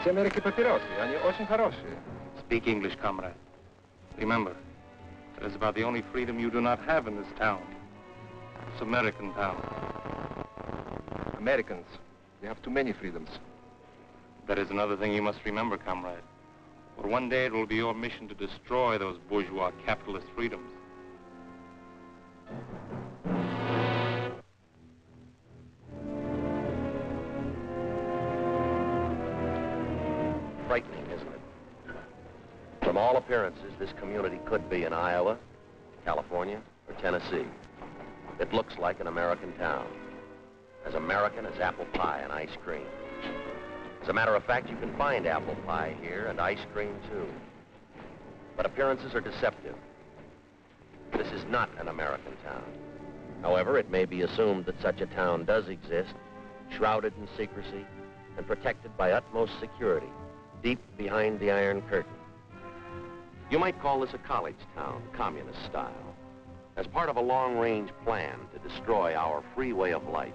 Эти Америки папиросы, они очень хорошие. Speak English, comrade. Remember, that is about the only freedom you do not have in this town. This American town. Americans, they have too many freedoms. That is another thing you must remember, comrade. For one day it will be your mission to destroy those bourgeois capitalist freedoms. Frightening, isn't it? From all appearances, this community could be in Iowa, California, or Tennessee. It looks like an American town. As American as apple pie and ice cream. As a matter of fact, you can find apple pie here and ice cream, too. But appearances are deceptive. This is not an American town. However, it may be assumed that such a town does exist, shrouded in secrecy and protected by utmost security, deep behind the Iron Curtain. You might call this a college town, communist style, as part of a long-range plan to destroy our free way of life.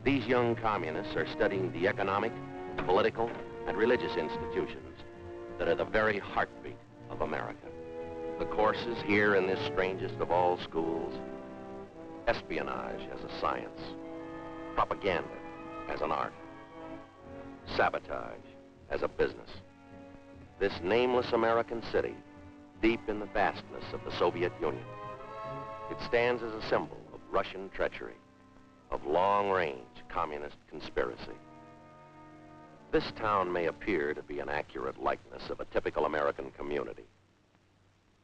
These young communists are studying the economic, political, and religious institutions that are the very heartbeat of America. The courses here in this strangest of all schools: espionage as a science, propaganda as an art, sabotage as a business. This nameless American city, deep in the vastness of the Soviet Union, it stands as a symbol of Russian treachery, of long-range communist conspiracy. This town may appear to be an accurate likeness of a typical American community,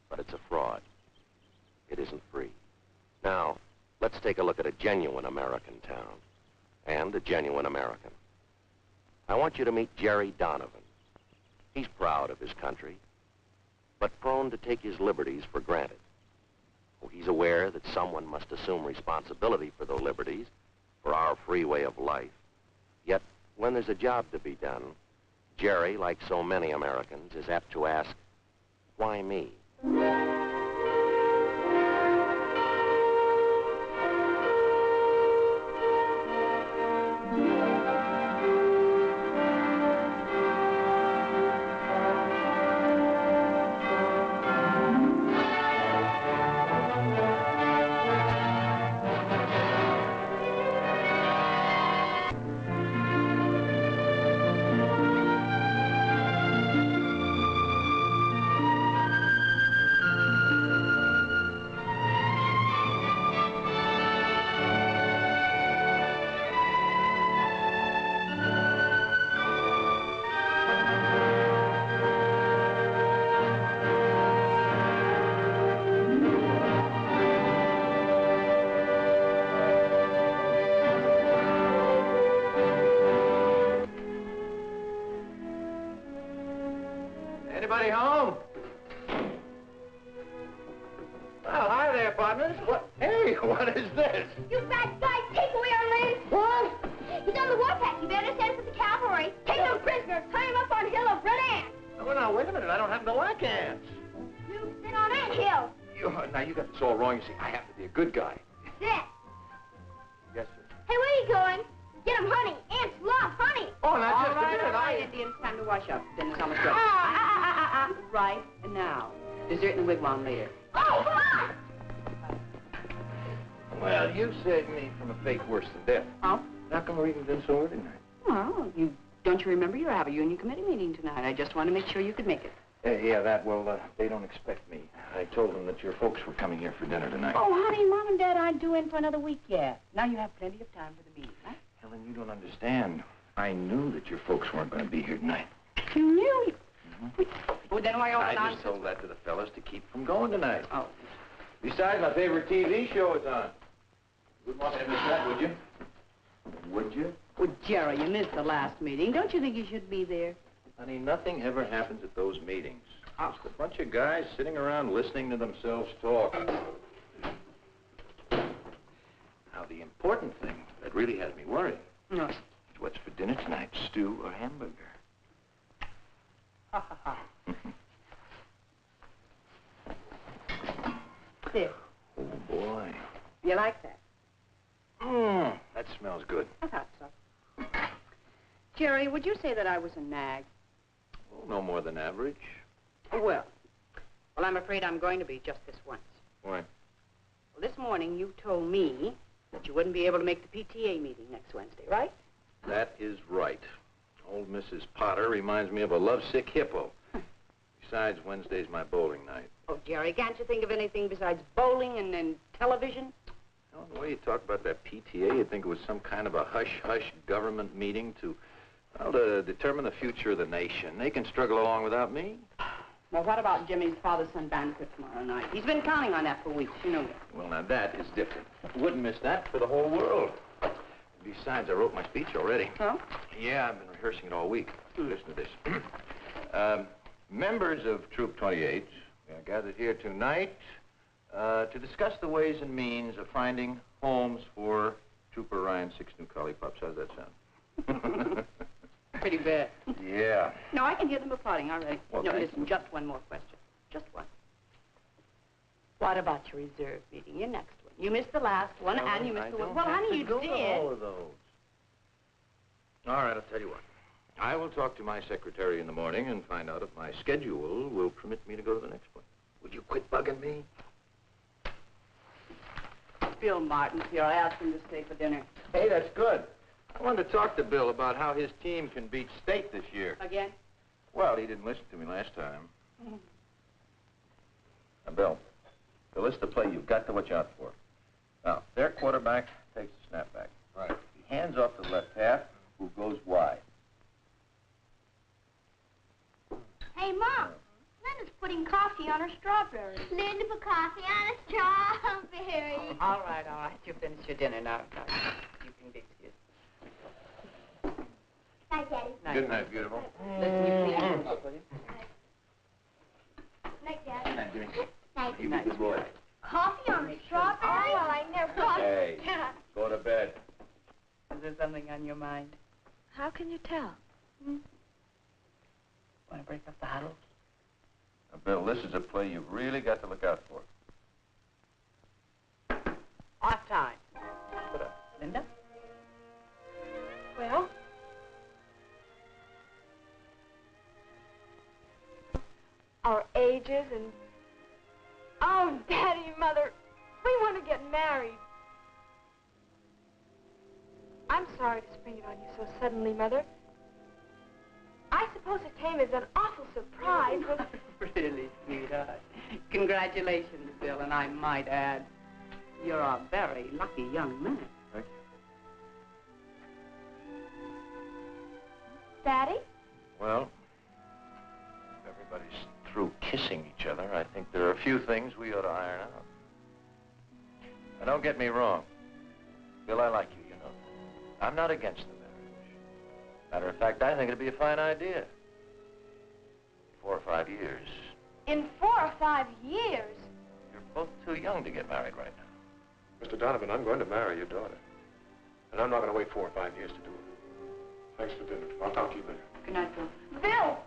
but it's a fraud. It isn't free. Now, let's take a look at a genuine American town and a genuine American. I want you to meet Jerry Donovan. He's proud of his country, but prone to take his liberties for granted. Oh, he's aware that someone must assume responsibility for those liberties, for our free way of life. Yet, when there's a job to be done, Jerry, like so many Americans, is apt to ask, why me? Anybody home? Well, hi there, partners. What? Hey, what is this? You bad guy, take away our land. What? He's on the warpath. You better send for the cavalry. Take him prisoner. Tie him up on Hill of Red Ants. Oh, now, wait a minute. I don't happen to like ants. You sit on Ant Hill. Now, you got this all wrong. You see, I happen to be a good guy. Sit. Yes, sir. Hey, where are you going? Get him honey. Ants love honey. Oh, now, just a All minute. right, Indians, time to wash up. Dinner's almost ready. Right now. Dessert in the wigwam later. Oh, come on. Well, you saved me from a fate worse than death. Oh? How come we're even doing so early tonight? Well, don't you remember you have a union committee meeting tonight? I just want to make sure you could make it. They don't expect me. I told them that your folks were coming here for dinner tonight. Oh, honey, Mom and Dad aren't due in for another week yet. Now you have plenty of time for the meeting, right? Helen, you don't understand. I knew that your folks weren't going to be here tonight. You knew? Well, then why all the I nonsense? just told that to the fellas to keep from going tonight. Oh. Besides, my favorite TV show is on. You wouldn't want me to miss that, would you? Would you? Well, Jerry, you missed the last meeting. Don't you think you should be there? Honey, nothing ever happens at those meetings. Oh. Just a bunch of guys sitting around listening to themselves talk. Now, the important thing that really has me worried No. is what's for dinner tonight, stew or hamburger. Ha, ha, ha. There. Oh, boy. You like that? That smells good. I thought so. Jerry, would you say that I was a nag? Oh, no more than average. Well, I'm afraid I'm going to be just this once. Why? Well, this morning you told me that you wouldn't be able to make the PTA meeting next Wednesday, right? That is right. Old Mrs. Potter reminds me of a lovesick hippo. Besides, Wednesday's my bowling night. Oh, Jerry, can't you think of anything besides bowling and television? Well, the way you talk about that PTA, you'd think it was some kind of a hush-hush government meeting to determine the future of the nation. They can struggle along without me. Well, what about Jimmy's father-son banquet tomorrow night? He's been counting on that for weeks, you know that. Well, now that is different. Wouldn't miss that for the whole world. Besides, I wrote my speech already. Oh? Yeah, I've been rehearsing it all week. Listen to this. Members of Troop 28 are gathered here tonight to discuss the ways and means of finding homes for Trooper Ryan's 6 new collie pups. How's that sound? Pretty bad. Yeah. No, I can hear them applauding already. Well, no, thank listen, you. just one more question. Just one. What about your reserve meeting, your next one? You missed the last one, and you missed the one. Well, honey, you did. All of those. All right, I'll tell you what. I will talk to my secretary in the morning and find out if my schedule will permit me to go to the next one. Would you quit bugging me? Bill Martin's here. I asked him to stay for dinner. Hey, that's good. I wanted to talk to Bill about how his team can beat state this year. Again? Well, he didn't listen to me last time. Now, Bill, the list of play you've got to watch out for. Now, their quarterback takes the snapback. Right. He hands off to the left half, who goes wide. Hey, Mom. Linda's putting coffee on her strawberry. Linda put coffee on a strawberry. All right. You finished your dinner now. You can be excused. Night, Daddy. Good night, beautiful. Listen, you please move up, will you? Night, Daddy. Good night, Jimmy. Night. You be a good boy. Coffee on a strawberry? Oh, well, I never thought. Hey, go to bed. Is there something on your mind? How can you tell? Want to break up the huddle? Now, Bill, this is a play you've really got to look out for. Off time. Put up. Linda? Well? Our ages and... Oh, Daddy, Mother, we want to get married. I'm sorry to spring it on you so suddenly, Mother. I suppose it came as an awful surprise when... Really, sweetheart. Congratulations, Bill, and I might add, you're a very lucky young man. Thank you. Daddy? Well, if everybody's through kissing each other, I think there are a few things we ought to iron out. Now, don't get me wrong. Bill, I like you, you know. I'm not against the marriage. Matter of fact, I think it'd be a fine idea. 4 or 5 years. In 4 or 5 years? You're both too young to get married right now. Mr. Donovan, I'm going to marry your daughter. And I'm not going to wait 4 or 5 years to do it. Thanks for dinner. I'll talk to you later. Good night, Bill. Bill!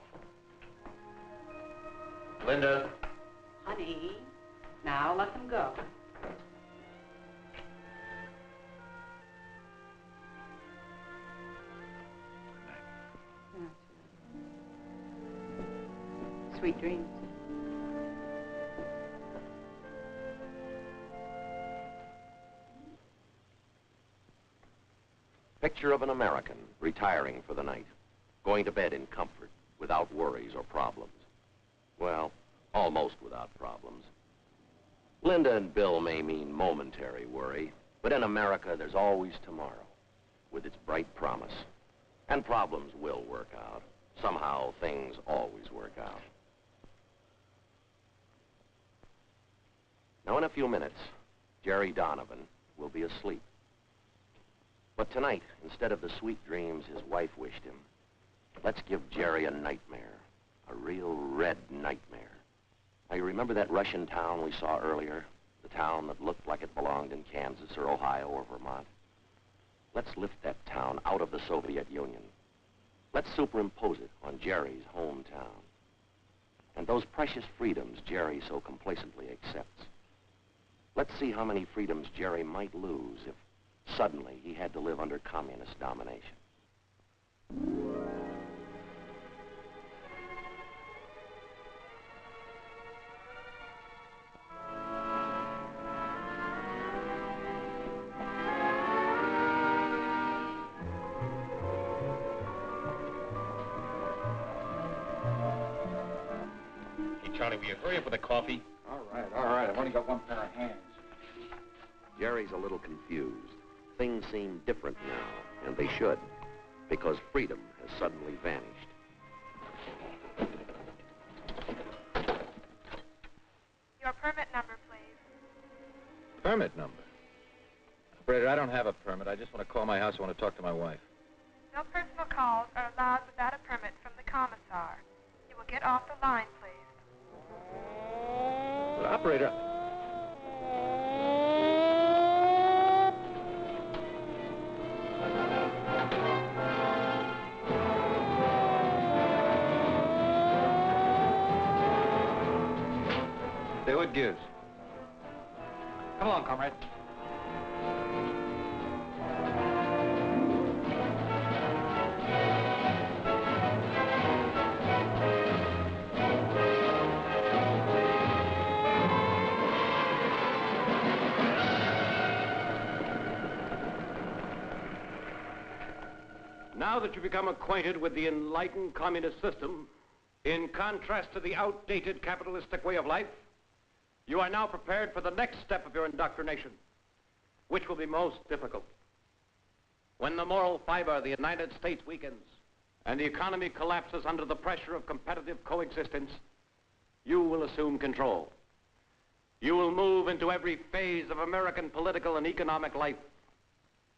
Linda. Honey, now let them go. Sweet dreams. Picture of an American retiring for the night, going to bed in comfort, without worries or problems. Well, almost without problems. Linda and Bill may mean momentary worry, but in America there's always tomorrow, with its bright promise. And problems will work out. Somehow things always work out. Now in a few minutes, Jerry Donovan will be asleep. But tonight, instead of the sweet dreams his wife wished him, let's give Jerry a nightmare, a real red nightmare. Now, you remember that Russian town we saw earlier? The town that looked like it belonged in Kansas or Ohio or Vermont? Let's lift that town out of the Soviet Union. Let's superimpose it on Jerry's hometown. And those precious freedoms Jerry so complacently accepts. Let's see how many freedoms Jerry might lose if suddenly he had to live under communist domination. Charlie, will you hurry up with the coffee? All right. I've only got one pair of hands. Jerry's a little confused. Things seem different now, and they should, because freedom has suddenly vanished. Your permit number, please. Permit number? Operator, I don't have a permit. I just want to call my house. I want to talk to my wife. No personal calls are allowed without a permit from the commissar. You will get off the line, please. But operator... Say what gives. Come along, comrade. Now that you've become acquainted with the enlightened communist system, in contrast to the outdated capitalistic way of life, you are now prepared for the next step of your indoctrination, which will be most difficult. When the moral fiber of the United States weakens and the economy collapses under the pressure of competitive coexistence, you will assume control. You will move into every phase of American political and economic life.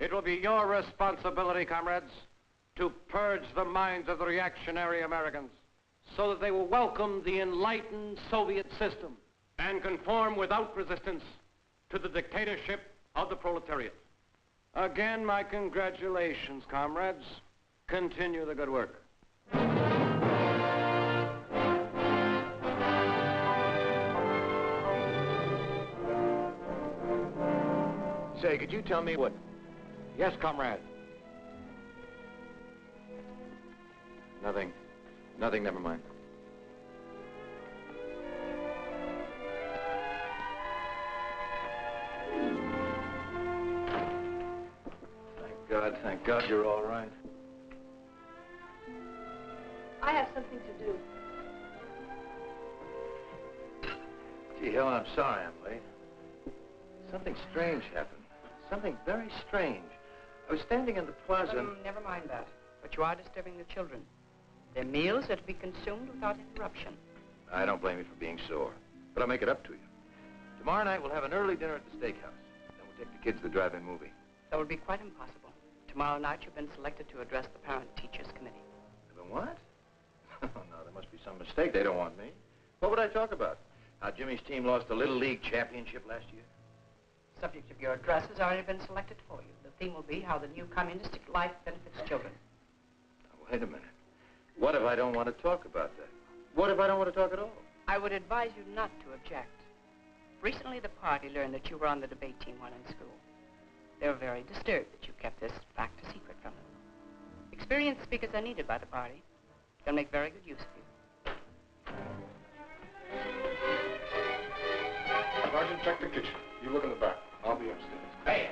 It will be your responsibility, comrades, to purge the minds of the reactionary Americans so that they will welcome the enlightened Soviet system and conform without resistance to the dictatorship of the proletariat. Again, my congratulations, comrades. Continue the good work. Say, could you tell me what... Yes, comrade. Nothing, never mind. Thank God you're all right. I have something to do. Gee, Hill, I'm sorry I'm late. Something strange happened. Something very strange. I was standing in the plaza... Never mind that. But you are disturbing the children. Their meals are to be consumed without interruption. I don't blame you for being sore, but I'll make it up to you. Tomorrow night, we'll have an early dinner at the steakhouse. Then we'll take the kids to the drive-in movie. That would be quite impossible. Tomorrow night, you've been selected to address the Parent-Teachers Committee. The what? Oh, no, there must be some mistake. They don't want me. What would I talk about? How Jimmy's team lost the Little League championship last year? Subject of your address has already been selected for you. The theme will be how the new communistic life benefits children. Now, wait a minute. What if I don't want to talk about that? What if I don't want to talk at all? I would advise you not to object. Recently, the party learned that you were on the debate team while in school. They were very disturbed that you kept this fact a secret from them. Experienced speakers are needed by the party. They'll make very good use of you. Sergeant, check the kitchen. You look in the back. I'll be upstairs. Hey!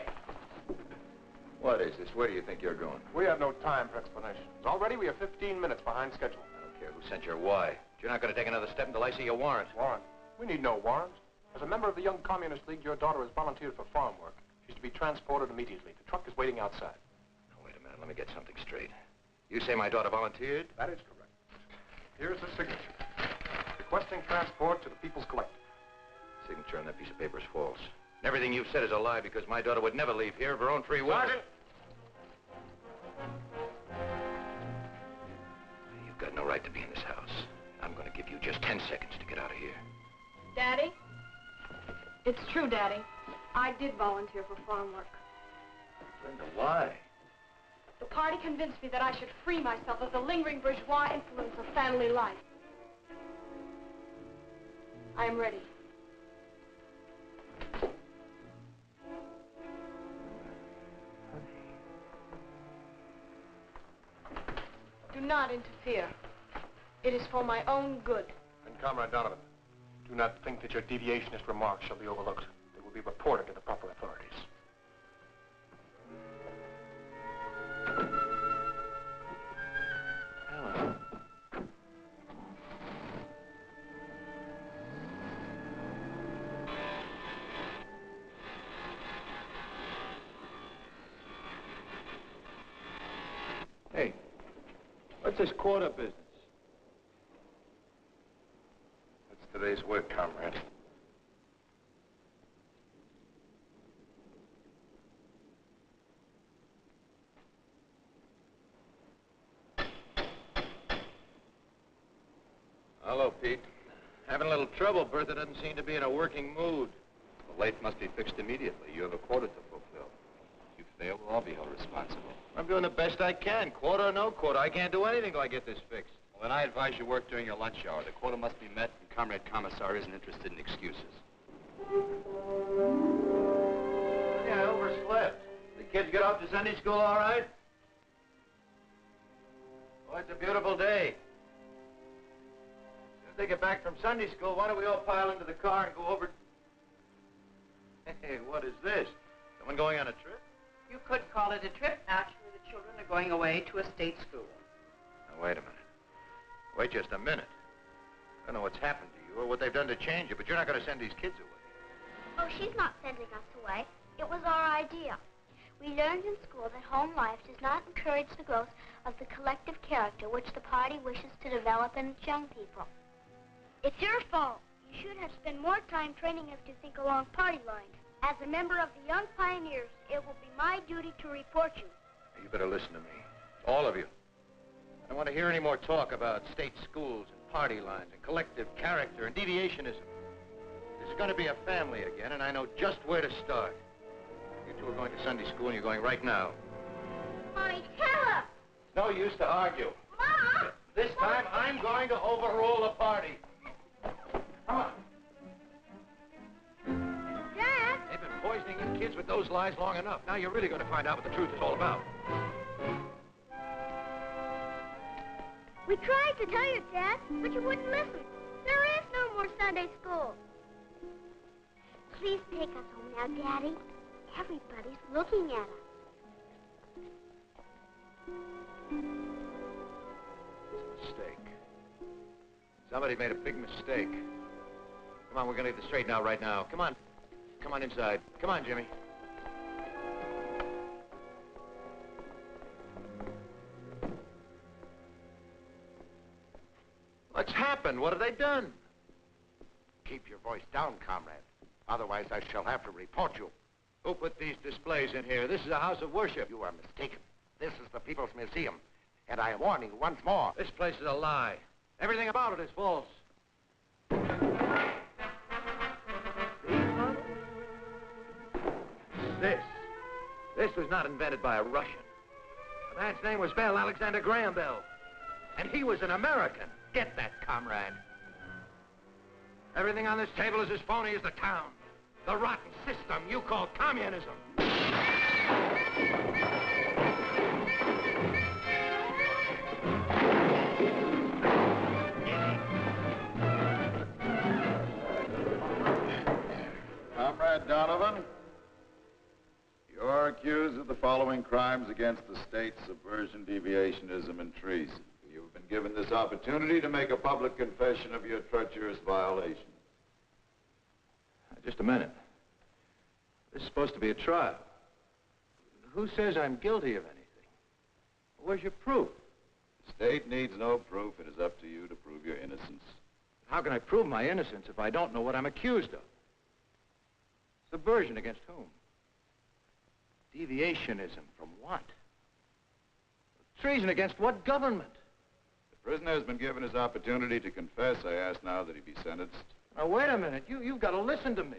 What is this? Where do you think you're going? We have no time for explanations. Already we are 15 minutes behind schedule. I don't care who sent your why. But you're not going to take another step until I see your warrant. Warrant? We need no warrant. As a member of the Young Communist League, your daughter has volunteered for farm work. She's to be transported immediately. The truck is waiting outside. Now, wait a minute. Let me get something straight. You say my daughter volunteered? That is correct. Here's the signature. Requesting transport to the People's Collective. Signature on that piece of paper is false. And everything you've said is a lie because my daughter would never leave here of her own free will. Sergeant! You've got no right to be in this house. I'm going to give you just 10 seconds to get out of here. Daddy? It's true, Daddy. I did volunteer for farm work. Linda, why? The party convinced me that I should free myself of the lingering bourgeois influence of family life. I am ready. Do not interfere. It is for my own good. And Comrade Donovan, do not think that your deviationist remarks shall be overlooked. They will be reported to the proper authorities. Helen. Hey, what's this quarter business? That's today's work, comrade. Hello, Pete. Having a little trouble. Bertha doesn't seem to be in a working mood. The late must be fixed immediately. You have a quota to fulfill. If you fail, we'll all be held responsible. I'm doing the best I can. Quota or no quota. I can't do anything till I get this fixed. Well, then I advise you work during your lunch hour. The quota must be met, and Comrade Commissar isn't interested in excuses. Yeah, I overslept. The kids get off to Sunday school all right? Oh, it's a beautiful day. As soon as they get back from Sunday school, why don't we all pile into the car and go over... Hey, what is this? Someone going on a trip? You could call it a trip. Actually, the children are going away to a state school. Now, wait a minute. Wait just a minute. I don't know what's happened to you or what they've done to change you, but you're not going to send these kids away. Oh, she's not sending us away. It was our idea. We learned in school that home life does not encourage the growth of the collective character which the party wishes to develop in its young people. It's your fault. You should have spent more time training us to think along party lines. As a member of the Young Pioneers, it will be my duty to report you. Now, you better listen to me. All of you. I don't want to hear any more talk about state schools and party lines and collective character and deviationism. This is going to be a family again, and I know just where to start. You two are going to Sunday school, and you're going right now. Mommy, tell her! No use to argue. Mom! This time, I'm going to overrule the party. Come on. Dad! They've been poisoning you kids with those lies long enough. Now you're really going to find out what the truth is all about. We tried to tell you, Dad, but you wouldn't listen. There is no more Sunday school. Please take us home now, Daddy. Everybody's looking at us. It's a mistake. Somebody made a big mistake. Come on, we're going to get this straightened out right now. Come on. Come on inside. Come on, Jimmy. What's happened? What have they done? Keep your voice down, comrade. Otherwise, I shall have to report you. Who put these displays in here? This is a house of worship. You are mistaken. This is the People's Museum. And I warn you once more. This place is a lie. Everything about it is false. This was not invented by a Russian. The man's name was Bell, Alexander Graham Bell. And he was an American. Get that, comrade. Everything on this table is as phony as the town. The rotten system you call communism. Comrade Donovan, you are accused of the following crimes against the state: subversion, deviationism, and treason. You have been given this opportunity to make a public confession of your treacherous violation. Just a minute. This is supposed to be a trial. Who says I'm guilty of anything? Where's your proof? The state needs no proof. It is up to you to prove your innocence. How can I prove my innocence if I don't know what I'm accused of? Subversion against whom? Deviationism from what? Treason against what government? The prisoner has been given his opportunity to confess. I ask now that he be sentenced. Now, wait a minute. You've got to listen to me.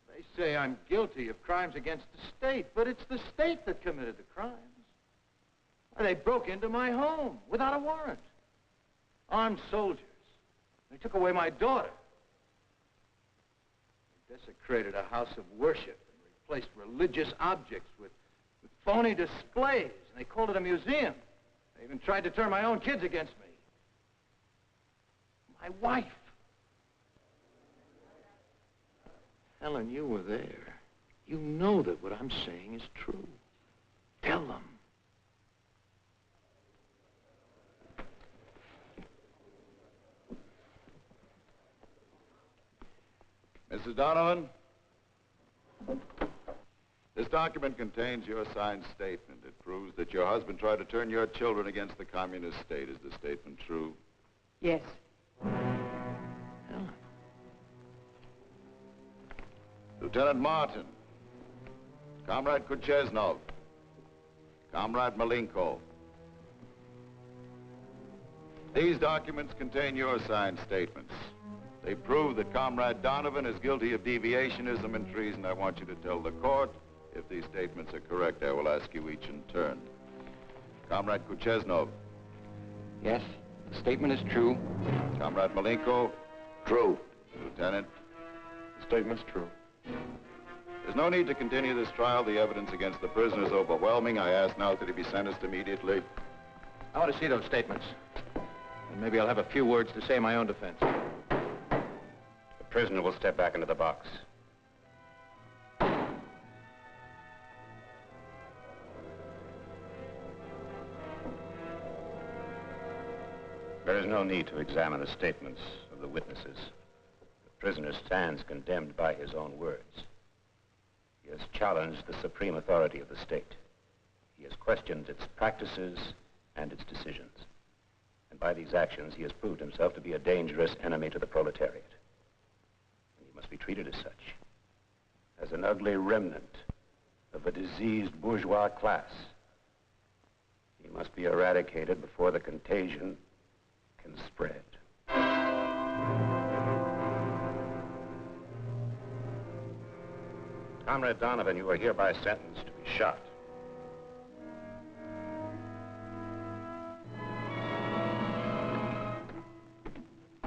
They say I'm guilty of crimes against the state, but it's the state that committed the crimes. Why, they broke into my home without a warrant. Armed soldiers. They took away my daughter. They desecrated a house of worship and replaced religious objects with phony displays, and they called it a museum. They even tried to turn my own kids against me. My wife. Helen, you were there. You know that what I'm saying is true. Tell them. Mrs. Donovan, this document contains your signed statement. It proves that your husband tried to turn your children against the communist state. Is the statement true? Yes. Lieutenant Martin, Comrade Kucheznov, Comrade Malenko. These documents contain your signed statements. They prove that Comrade Donovan is guilty of deviationism and treason. I want you to tell the court if these statements are correct. I will ask you each in turn. Comrade Kucheznov. Yes, the statement is true. Comrade Malenko. True. Lieutenant. The statement's true. There's no need to continue this trial. The evidence against the prisoner is overwhelming. I ask now that he be sentenced immediately. I want to see those statements. And maybe I'll have a few words to say in my own defense. The prisoner will step back into the box. There is no need to examine the statements of the witnesses. The prisoner stands condemned by his own words. He has challenged the supreme authority of the state. He has questioned its practices and its decisions. And by these actions, he has proved himself to be a dangerous enemy to the proletariat. And he must be treated as such, as an ugly remnant of a diseased bourgeois class. He must be eradicated before the contagion can spread. Comrade Donovan, you are hereby sentenced to be shot.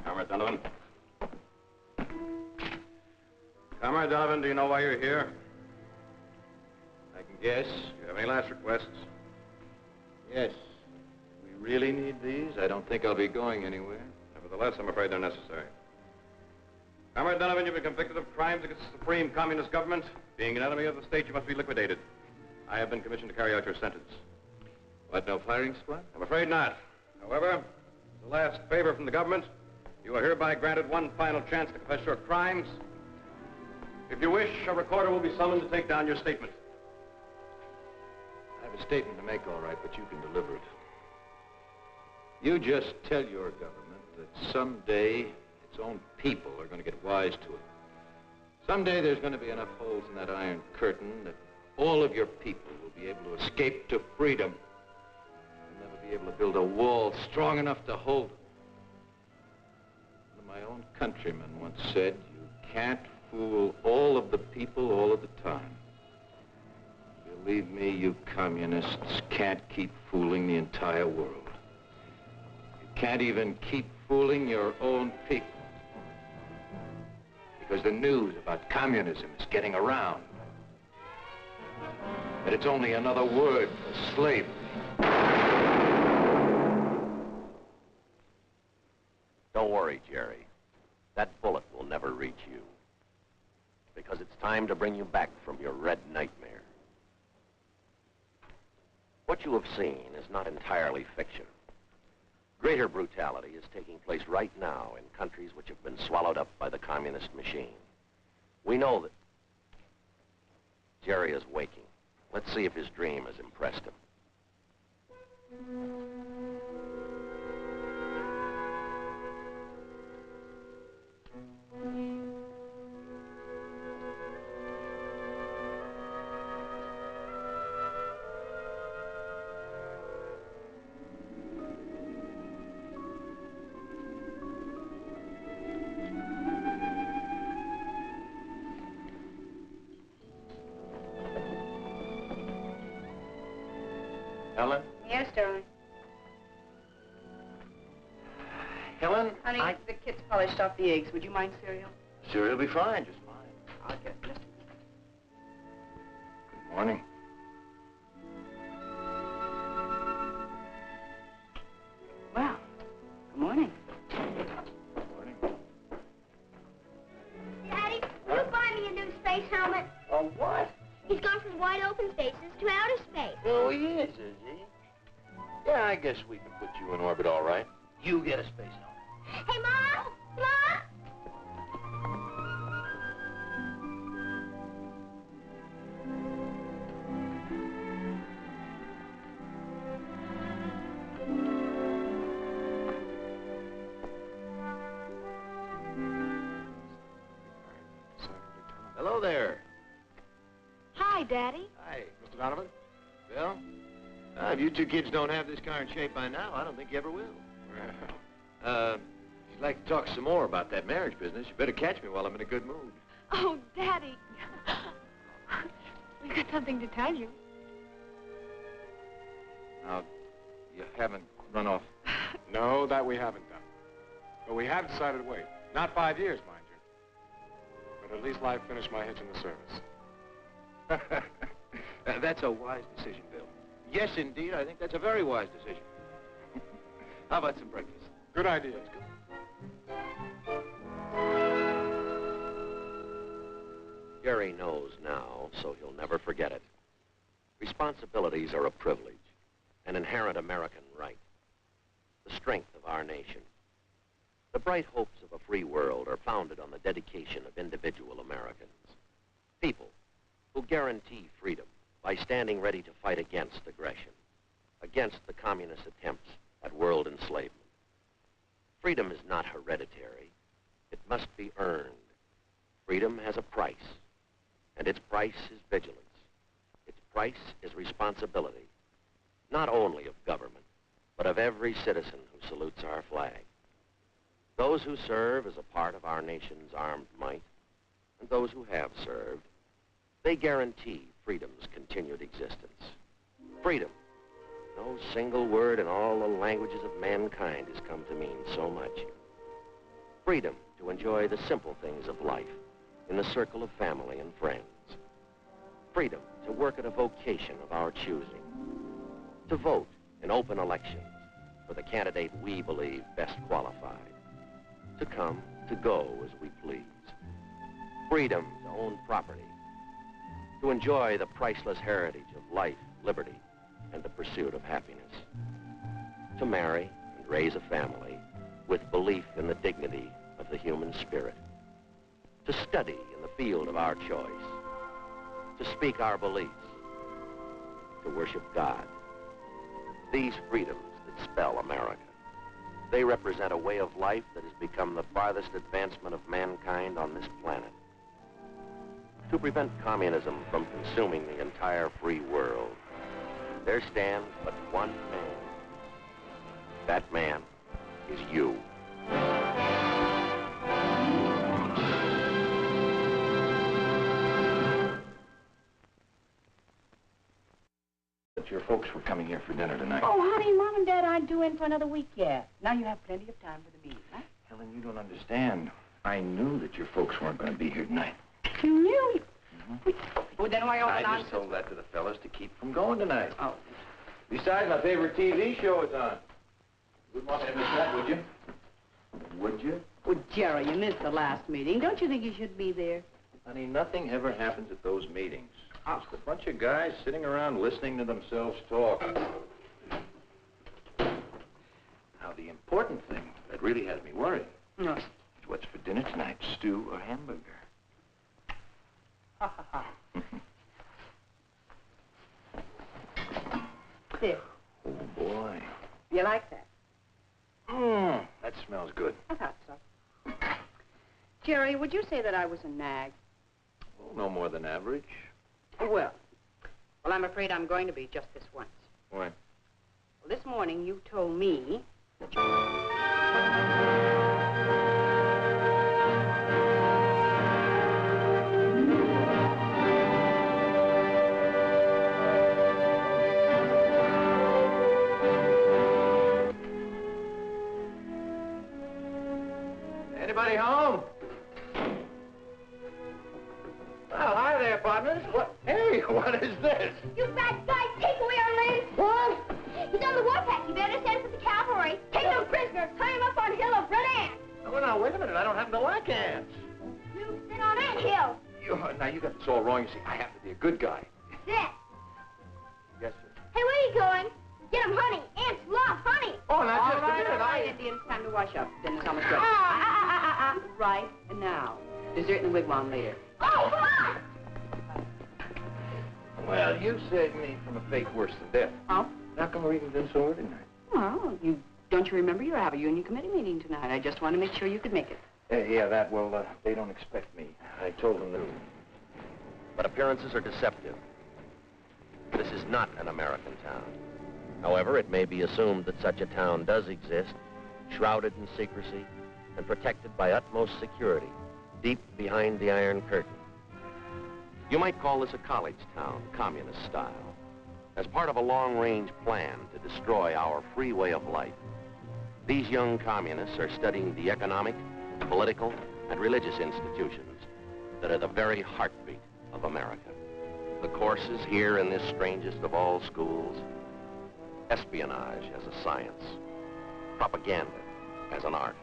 Comrade Donovan. Comrade Donovan, do you know why you're here? I can guess. Do you have any last requests? Yes. We really need these. I don't think I'll be going anywhere. Nevertheless, I'm afraid they're necessary. Comrade Donovan, you've been convicted of crimes against the supreme communist government. Being an enemy of the state, you must be liquidated. I have been commissioned to carry out your sentence. What, no firing squad? I'm afraid not. However, as a last favor from the government, you are hereby granted one final chance to confess your crimes. If you wish, a recorder will be summoned to take down your statement. I have a statement to make, all right, but you can deliver it. You just tell your government that someday its own people are going to get wise to it. Someday there's going to be enough holes in that iron curtain that all of your people will be able to escape to freedom. You'll never be able to build a wall strong enough to hold them. One of my own countrymen once said, you can't fool all of the people all of the time. Believe me, you communists can't keep fooling the entire world. You can't even keep fooling your own people. Because the news about communism is getting around. That it's only another word for slavery. Don't worry, Jerry. That bullet will never reach you. Because it's time to bring you back from your red nightmare. What you have seen is not entirely fiction. Greater brutality is taking place right now in countries which have been swallowed up by the communist machine. We know that Jerry is waking. Let's see if his dream has impressed him. Helen? Yes, darling. Helen? Honey, the kids polished off the eggs. Would you mind cereal? Cereal will be fine, just fine. I'll get just Good morning. Well, good morning. Daddy, will you buy me a new space helmet? A what? He's gone from wide open spaces to outer space. Oh, he is he? Yeah, I guess we can put you in orbit all right. You get a space helmet. Hey, Mom! Mom! Daddy. Hi. Mr. Donovan? Bill? If you two kids don't have this car in shape by now, I don't think you ever will. Well... If you'd like to talk some more about that marriage business, you better catch me while I'm in a good mood. Oh, Daddy. We've got something to tell you. Now, you haven't run off. No, that we haven't done. But we have decided to wait. Not 5 years, mind you. But at least I've finished my hitch in the service. That's a wise decision, Bill. Yes, indeed, I think that's a very wise decision. How about some breakfast? Good idea. Jerry knows now, so he'll never forget it. Responsibilities are a privilege, an inherent American right, the strength of our nation. The bright hopes of a free world are founded on the dedication of individual Americans. People who guarantee freedom by standing ready to fight against aggression, against the communist attempts at world enslavement. Freedom is not hereditary. It must be earned. Freedom has a price, and its price is vigilance. Its price is responsibility, not only of government, but of every citizen who salutes our flag. Those who serve as a part of our nation's armed might, and those who have served, they guarantee freedom's continued existence. Freedom. No single word in all the languages of mankind has come to mean so much. Freedom to enjoy the simple things of life in the circle of family and friends. Freedom to work at a vocation of our choosing. To vote in open elections for the candidate we believe best qualified. To come, to go as we please. Freedom to own property. To enjoy the priceless heritage of life, liberty, and the pursuit of happiness. To marry and raise a family with belief in the dignity of the human spirit. To study in the field of our choice. To speak our beliefs. To worship God. These freedoms that spell America. They represent a way of life that has become the farthest advancement of mankind on this planet. To prevent communism from consuming the entire free world, there stands but one man. That man is you. But your folks were coming here for dinner tonight. Oh, honey, Mom and Dad aren't due in for another week yet. Now you have plenty of time for the meeting, right? Helen, you don't understand. I knew that your folks weren't going to be here tonight. You knew? Well, then why all the I nonsense? just told that to the fellas to keep from going tonight. Oh. Besides, my favorite TV show is on. Wouldn't want to miss that, would you? Would you? Well, Jerry, you missed the last meeting. Don't you think you should be there? Honey, nothing ever happens at those meetings. Just a bunch of guys sitting around listening to themselves talk. Now, the important thing that really has me worried No. is what's for dinner tonight, stew or hamburger. Ha, ha, ha. There. Oh, boy. You like that? That smells good. I thought so. Jerry, would you say that I was a nag? Oh, no more than average. Well, I'm afraid I'm going to be just this once. Why? Well, this morning you told me that you... Anybody home? Well, hi there, partners. What? Hey, what is this? You bad guys, take away our land! What? He's on the warpath. You better send for the cavalry. Take him prisoner. Tie him up on hill of red ants. Oh, now, wait a minute. I don't happen to like ants. You sit on ant hill. Now, you got this all wrong. You see, I have to be a good guy. Sit. Yes, sir. Hey, where are you going? Get him honey. Ants love honey. Oh, now, All just a right, minute. all right, Indians, time to wash up. Dinner's almost ready. Right now. Dessert in the wigwam later. Oh, come on! Well, you saved me from a fate worse than death. Oh? How come we're eating dinner so early tonight? Well, don't you remember you have a union committee meeting tonight? I just want to make sure you could make it. Well, they don't expect me. I told them that. But appearances are deceptive, This is not an American town. However, it may be assumed that such a town does exist, shrouded in secrecy and protected by utmost security, deep behind the Iron Curtain. You might call this a college town, communist style, as part of a long-range plan to destroy our free way of life. These young communists are studying the economic, political, and religious institutions that are the very heartbeat of America. The courses here in this strangest of all schools: espionage as a science, propaganda as an art,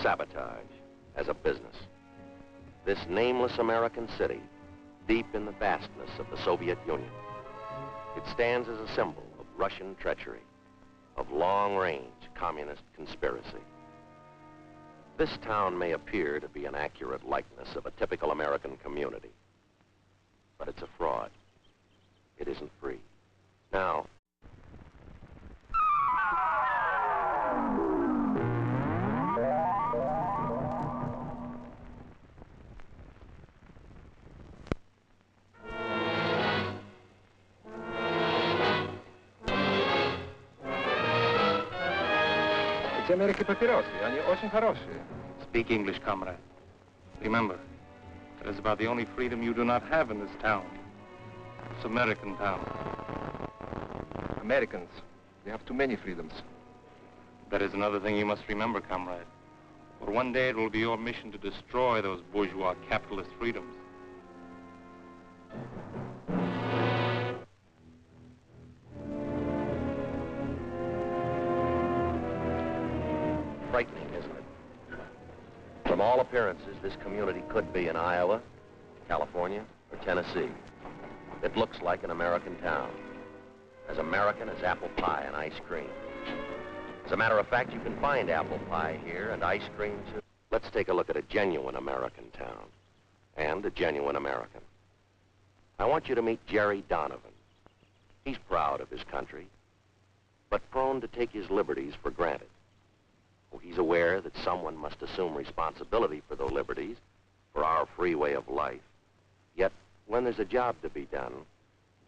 sabotage as a business. This nameless American city, deep in the vastness of the Soviet Union, it stands as a symbol of Russian treachery, of long-range communist conspiracy. This town may appear to be an accurate likeness of a typical American community, but it's a fraud. It isn't free. Now, Эти Америки папиросы, они очень хорошие. Speak English, comrade. Remember, that is about the only freedom you do not have in this town. It's American town. Americans, they have too many freedoms. That is another thing you must remember, comrade. For one day it will be your mission to destroy those bourgeois capitalist freedoms. frightening, isn't it? From all appearances, this community could be in Iowa, California, or Tennessee. It looks like an American town, as American as apple pie and ice cream. As a matter of fact, you can find apple pie here and ice cream, too. Let's take a look at a genuine American town and a genuine American. I want you to meet Jerry Donovan. He's proud of his country, but prone to take his liberties for granted. Oh, he's aware that someone must assume responsibility for those liberties, for our free way of life. Yet, when there's a job to be done,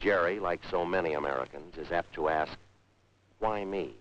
Jerry, like so many Americans, is apt to ask, why me?